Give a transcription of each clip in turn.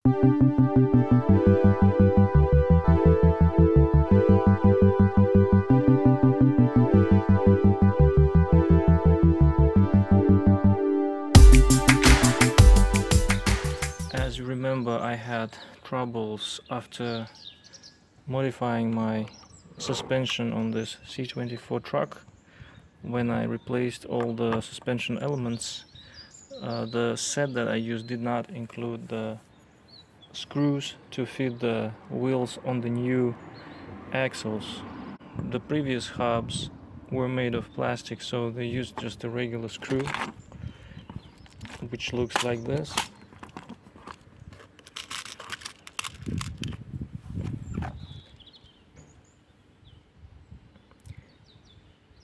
As you remember, I had troubles after modifying my suspension on this C24 truck. When I replaced all the suspension elements, the set that I used did not include the screws to fit the wheels on the new axles. The previous hubs were made of plastic, so they used just a regular screw, which looks like this.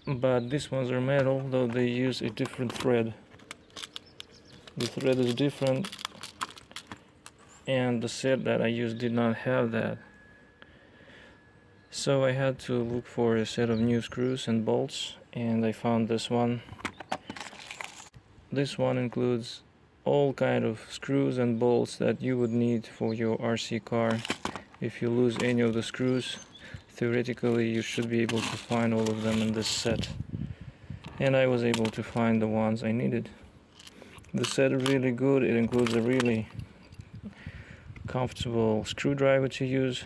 But these ones are metal, though they use a different thread. The thread is different, and the set that I used did not have that. So I had to look for a set of new screws and bolts, and I found this one. This one includes all kind of screws and bolts that you would need for your RC car. If you lose any of the screws, theoretically you should be able to find all of them in this set. And I was able to find the ones I needed. The set is really good. It includes a really comfortable screwdriver to use.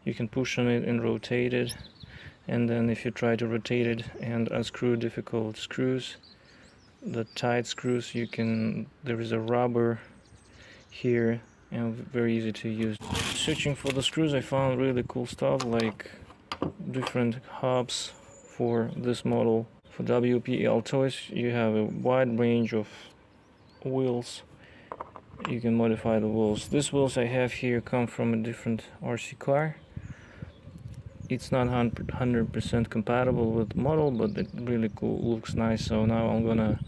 You can push on it and rotate it, and then if you try to rotate it and unscrew difficult screws, the tight screws, there is a rubber here and very easy to use. Searching for the screws, I found really cool stuff like different hubs for this model. For WPL toys, you have a wide range of wheels. You can modify the wheels. These wheels I have here come from a different RC car. It's not 100% compatible with the model, but it really cool, looks nice. So now I'm gonna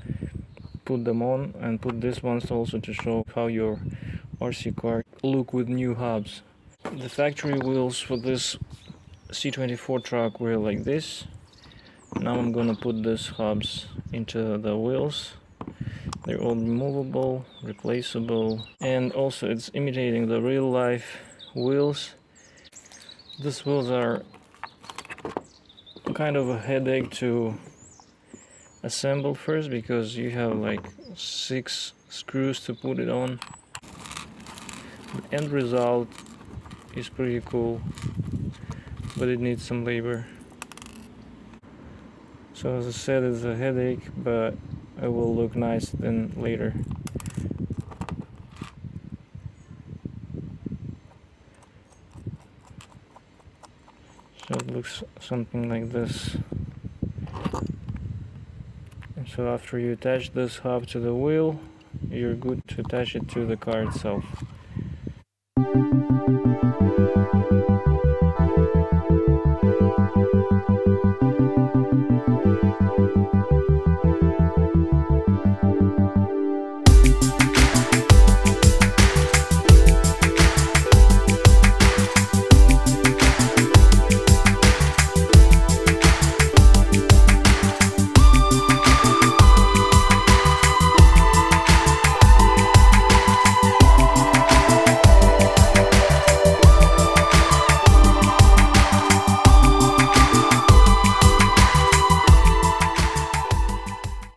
put them on and put these ones also to show how your RC car look with new hubs. The factory wheels for this C24 truck were like this. Now I'm gonna put these hubs into the wheels. They're all removable, replaceable, and also it's imitating the real life wheels. These wheels are kind of a headache to assemble first because you have like 6 screws to put it on. The end result is pretty cool, but it needs some labor. So as I said, it's a headache, but it will look nice then later. So it looks something like this. And so after you attach this hub to the wheel, you're good to attach it to the car itself.